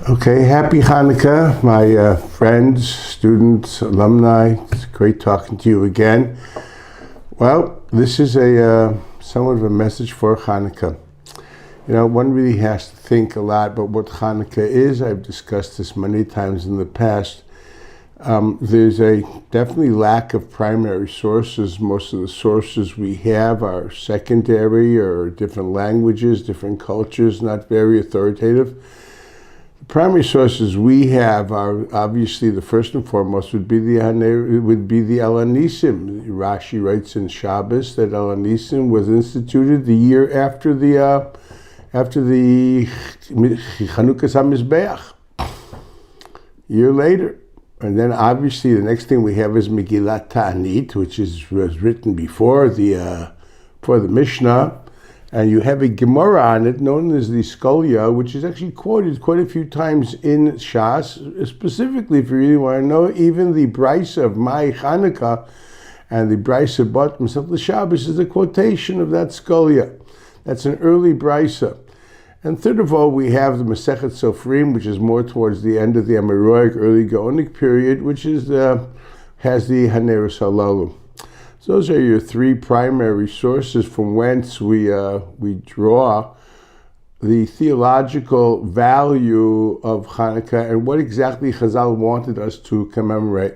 Okay, happy Hanukkah, my friends, students, alumni. It's great talking to you again. Well, this is a somewhat of a message for Hanukkah. You know, one really has to think a lot about what Hanukkah is. I've discussed this many times in the past. There's a definitely lack of primary sources. Most of the sources we have are secondary or different languages, different cultures, not very authoritative. The primary sources we have are obviously the first and foremost would be the El Anisim. Rashi writes in Shabbos that El Anisim was instituted the year after the Chanuka HaMizbeach, year later. And then obviously the next thing we have is Megillat Ta'anit, which was written before the Mishnah. And you have a Gemara on it known as the Skolia, which is actually quoted quite a few times in Shas. Specifically, if you really want to know, even the Brisa of Mai Chanuka and the Brisa of Bat Masechet Shabbos is a quotation of that Skolia. That's an early Brisa. And third of all, we have the Masechet Sofrim, which is more towards the end of the Amoraic early Gaonic period, which is has the Haneros Halalu. So those are your three primary sources from whence we draw the theological value of Hanukkah and what exactly Chazal wanted us to commemorate.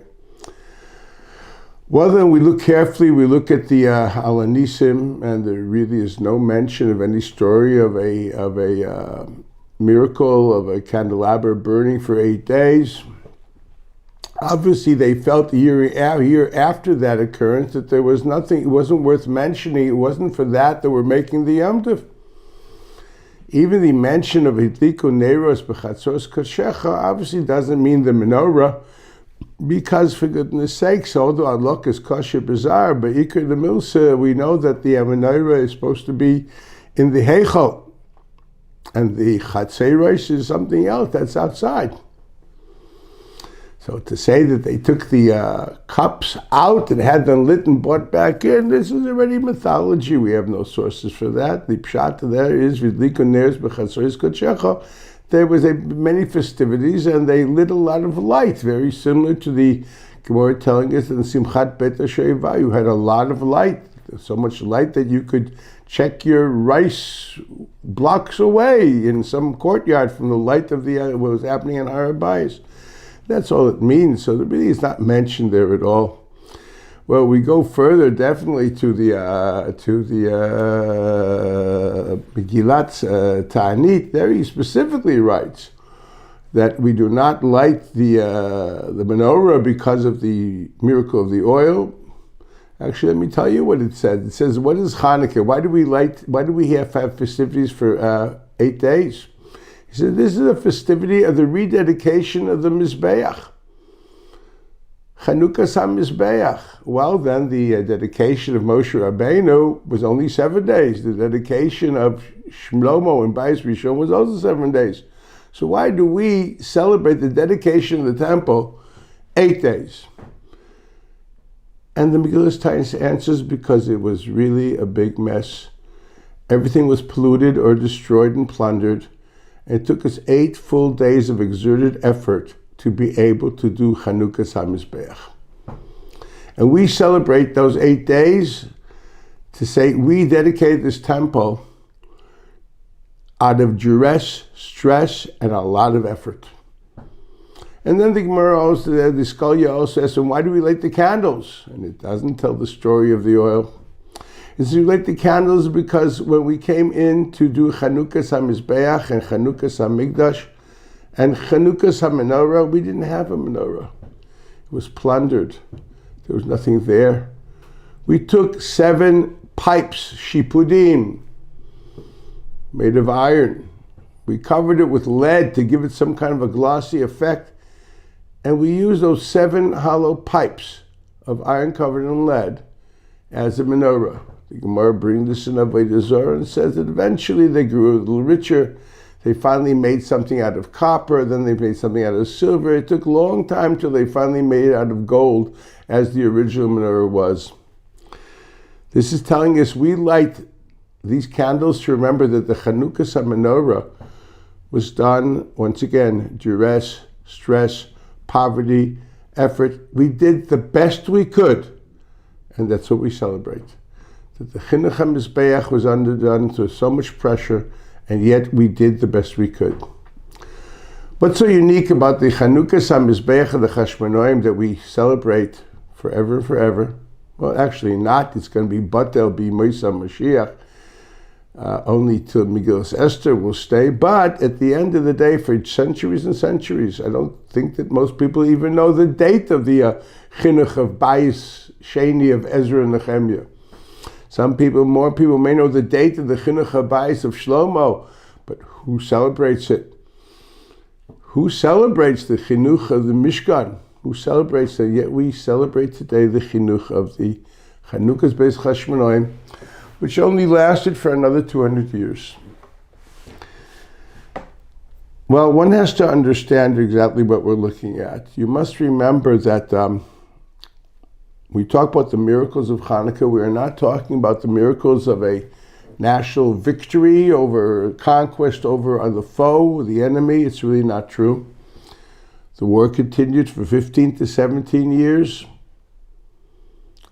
Well, then we look carefully. We look at the Al Anisim, and there really is no mention of any story of a miracle of a candelabra burning for 8 days. Obviously, they felt a year after that occurrence that there was nothing, it wasn't worth mentioning. It wasn't for that we're making the Yom Tov. Even the mention of Hidliku Neiros B'Chatzos Kashecha obviously doesn't mean the menorah, because for goodness sakes, although Alok is kosher bizarre, but Iker the Milsa, we know that the menorah is supposed to be in the Heichal, and the Chatzeiros is something else that's outside. So to say that they took the cups out and had them lit and brought back in, this is already mythology. We have no sources for that. The pshat there is Vidliku Neiros B'Chatzos Kashecha. There was many festivities and they lit a lot of light, very similar to the Gemara telling us that in Simchat Bet HaShoeva you had a lot of light, so much light that you could check your rice blocks away in some courtyard from the light of what was happening in Har HaBayis. That's all it means, so it really is not mentioned there at all. Well, we go further definitely to the Megillat Ta'anit. There he specifically writes that we do not light the menorah because of the miracle of the oil. Actually, let me tell you what it says. It says, what is Hanukkah? Why do we have festivities for 8 days? He said, this is a festivity of the rededication of the Mizbeach. Chanuka HaMizbeach. Well, then the dedication of Moshe Rabbeinu was only 7 days. The dedication of Shlomo and Bais Rishon was also 7 days. So why do we celebrate the dedication of the temple 8 days? And the Megillah Times answers because it was really a big mess. Everything was polluted or destroyed and plundered. It took us 8 full days of exerted effort to be able to do Chanuka HaMizbeach. And we celebrate those 8 days to say we dedicated this temple out of duress, stress, and a lot of effort. And then the Gemara also, the Skolia also asks, and why do we light the candles? And it doesn't tell the story of the oil. It's we light the candles because when we came in to do Chanuka HaMizbeach and Chanuka HaMikdash and Chanuka HaMenorah, we didn't have a menorah. It was plundered. There was nothing there. We took 7 pipes, shipudim, made of iron. We covered it with lead to give it some kind of a glossy effect. And we used those 7 hollow pipes of iron covered in lead as a menorah. The Gemara brings this in Avodah Zarah and says that eventually they grew a little richer. They finally made something out of copper, then they made something out of silver. It took a long time till they finally made it out of gold, as the original menorah was. This is telling us we light these candles to remember that the Chanuka menorah was done, once again, duress, stress, poverty, effort. We did the best we could, and that's what we celebrate. That the Chinuch HaMizbeach was underdone to so much pressure, and yet we did the best we could. What's so unique about the Chanuka HaMizbeach of the Chashmonoim that we celebrate forever and forever? Well, actually not. It's going to be Batel B'Moisa Mashiach. Only till Megillas Esther will stay. But at the end of the day, for centuries and centuries, I don't think that most people even know the date of the Chinuch of Bayis Sheni of Ezra and Nehemiah. More people may know the date of the Chinuch of Bayis of Shlomo, but who celebrates it? Who celebrates the Chinuch of the Mishkan? Who celebrates it? Yet we celebrate today the Chinuch of the Chanukas Beis Chashmonoim, which only lasted for another 200 years. Well, one has to understand exactly what we're looking at. You must remember that we talk about the miracles of Chanuka. We are not talking about the miracles of a national victory over conquest over the foe, the enemy. It's really not true. The war continued for 15 to 17 years.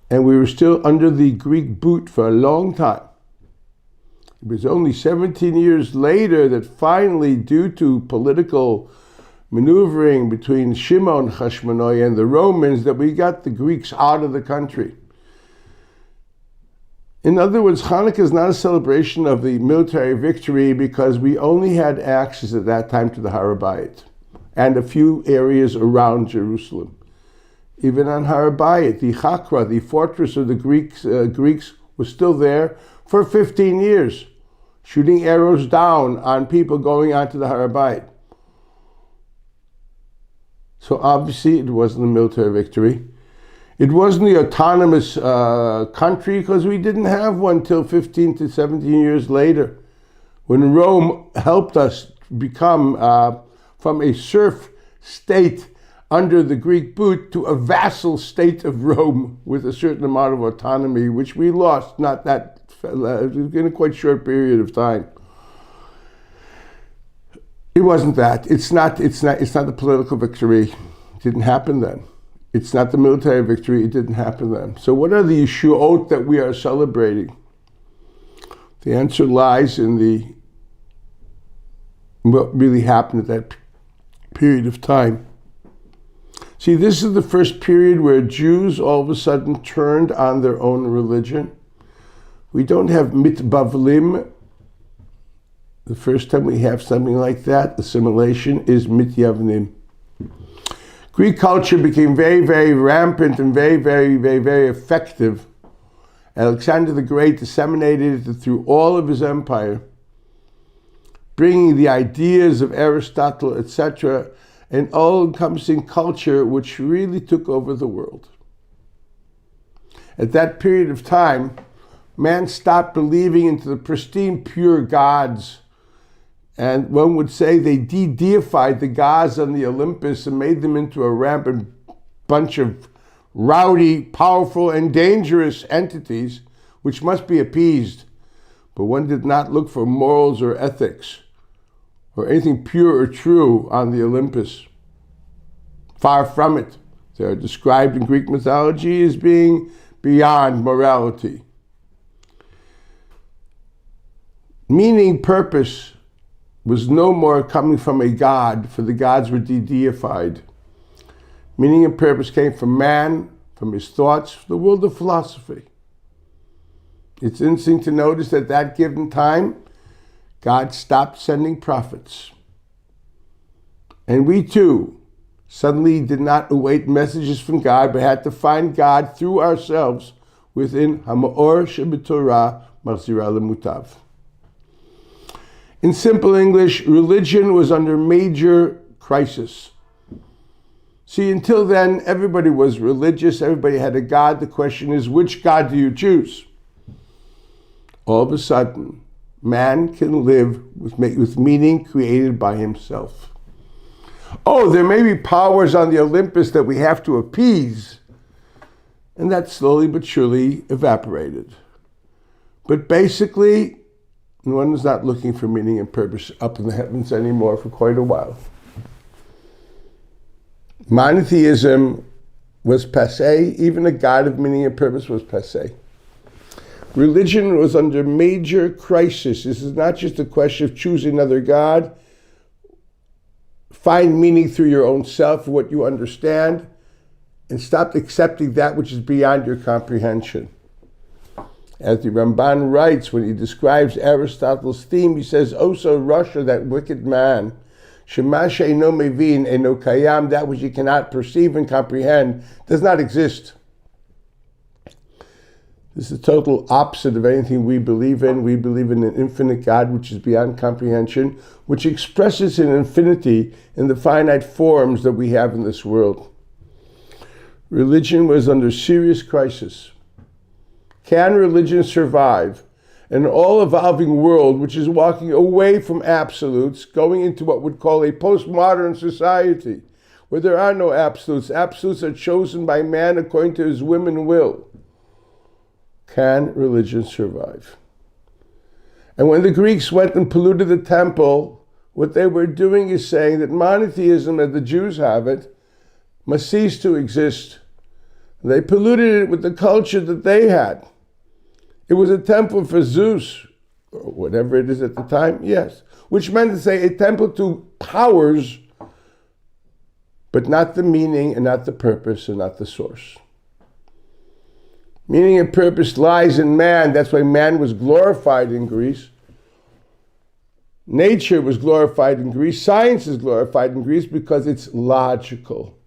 And we were still under the Greek boot for a long time. It was only 17 years later that finally, due to political maneuvering between Shimon Hashmonai and the Romans, that we got the Greeks out of the country. In other words, Hanukkah is not a celebration of the military victory because we only had access at that time to the Har HaBayit and a few areas around Jerusalem. Even on Har HaBayit, the Chakra, the fortress of the Greeks, was still there for 15 years, shooting arrows down on people going onto the Har HaBayit. So obviously it wasn't a military victory. It wasn't the autonomous country because we didn't have one till 15 to 17 years later, when Rome helped us become from a serf state under the Greek boot to a vassal state of Rome with a certain amount of autonomy, which we lost in a quite short period of time. It wasn't that. It's not the political victory. It didn't happen then. It's not the military victory. It didn't happen then. So what are the Yeshuot that we are celebrating? The answer lies in what really happened at that period of time. See, this is the first period where Jews all of a sudden turned on their own religion. We don't have mitbavlim. The first time we have something like that, assimilation, is mityavnim. Greek culture became very, very rampant and very, very, very, very effective. Alexander the Great disseminated it through all of his empire, bringing the ideas of Aristotle, etc., an all-encompassing culture which really took over the world. At that period of time, man stopped believing into the pristine, pure gods. And one would say they de-deified the gods on the Olympus and made them into a rampant bunch of rowdy, powerful, and dangerous entities which must be appeased. But one did not look for morals or ethics or anything pure or true on the Olympus. Far from it. They are described in Greek mythology as being beyond morality. Meaning, purpose was no more coming from a god, for the gods were de-deified. Meaning and purpose came from man, from his thoughts, from the world of philosophy. It's interesting to notice that at that given time, God stopped sending prophets. And we too suddenly did not await messages from God, but had to find God through ourselves within Hamaor Shebetorah Marzira Lemutav. In simple English, religion was under major crisis. See, until then, everybody was religious, everybody had a God. The question is, which God do you choose? All of a sudden, man can live with meaning created by himself. Oh, there may be powers on the Olympus that we have to appease. And that slowly but surely evaporated. But basically, one is not looking for meaning and purpose up in the heavens anymore for quite a while. Monotheism was passé. Even a God of meaning and purpose was passé. Religion was under major crisis. This is not just a question of choosing another God. Find meaning through your own self, what you understand, and stop accepting that which is beyond your comprehension. As the Ramban writes, when he describes Aristotle's theme, he says, "Oh, so Russia, that wicked man, Shema she'eino mevin eino kayam, that which you cannot perceive and comprehend, does not exist." This is the total opposite of anything we believe in. We believe in an infinite God which is beyond comprehension, which expresses in infinity in the finite forms that we have in this world. Religion was under serious crisis. Can religion survive in an all-evolving world which is walking away from absolutes, going into what we'd call a postmodern society, where there are no absolutes? Absolutes are chosen by man according to his whim and will. Can religion survive? And when the Greeks went and polluted the temple, what they were doing is saying that monotheism, as the Jews have it, must cease to exist. They polluted it with the culture that they had. It was a temple for Zeus, or whatever it is at the time, yes, which meant to say a temple to powers, but not the meaning and not the purpose and not the source. Meaning and purpose lies in man. That's why man was glorified in Greece. Nature was glorified in Greece. Science is glorified in Greece because it's logical.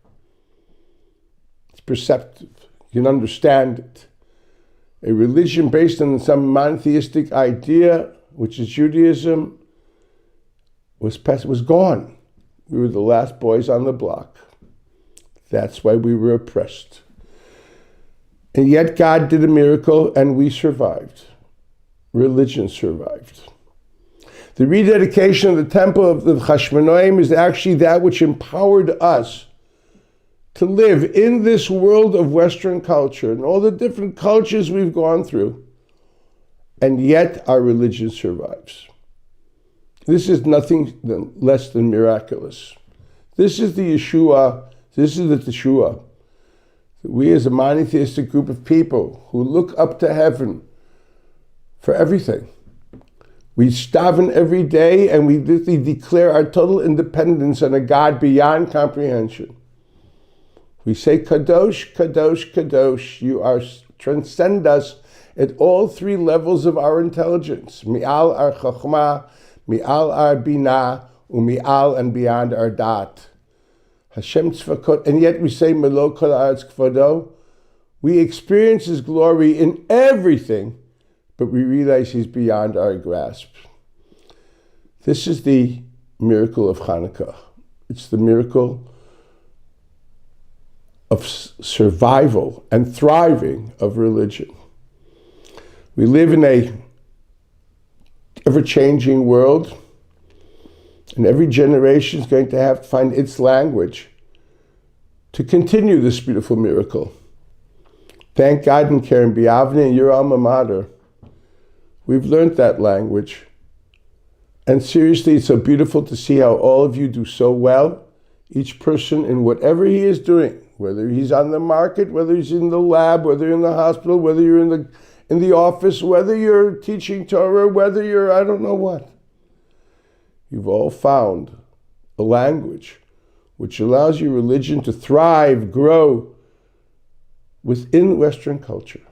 It's perceptive. You can understand it. A religion based on some monotheistic idea, which is Judaism, was gone. We were the last boys on the block. That's why we were oppressed. And yet God did a miracle and we survived. Religion survived. The rededication of the temple of the Chashmonaim is actually that which empowered us to live in this world of Western culture and all the different cultures we've gone through, and yet our religion survives. This is nothing less than miraculous. This is the Yeshua, this is the Teshua. We as a monotheistic group of people who look up to heaven for everything. We daven every day and we literally declare our total independence on a God beyond comprehension. We say, Kadosh, Kadosh, Kadosh, you transcend us at all three levels of our intelligence. Mi'al our Chachma, Mi'al our Binah, U'mi'al and beyond our Dat. Hashem tzvakot, and yet we say, Melo kol haaretz kvodo. We experience His glory in everything, but we realize He's beyond our grasp. This is the miracle of Chanuka. It's the miracle of survival and thriving of religion. We live in a ever-changing world, and every generation is going to have to find its language to continue this beautiful miracle. Thank God in Keren B'Yavne and your alma mater. We've learned that language. And seriously, it's so beautiful to see how all of you do so well. Each person in whatever he is doing, whether he's on the market, whether he's in the lab, whether you're in the hospital, whether you're in the office, whether you're teaching Torah, whether you're I don't know what. You've all found a language which allows your religion to thrive, grow within Western culture.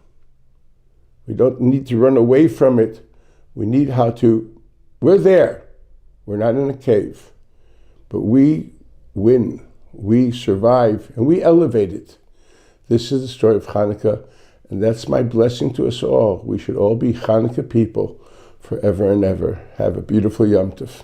We don't need to run away from it. We need we're there. We're not in a cave. But we win, we survive, and we elevate it. This is the story of Chanuka, and that's my blessing to us all. We should all be Chanuka people forever and ever. Have a beautiful Yom Tov.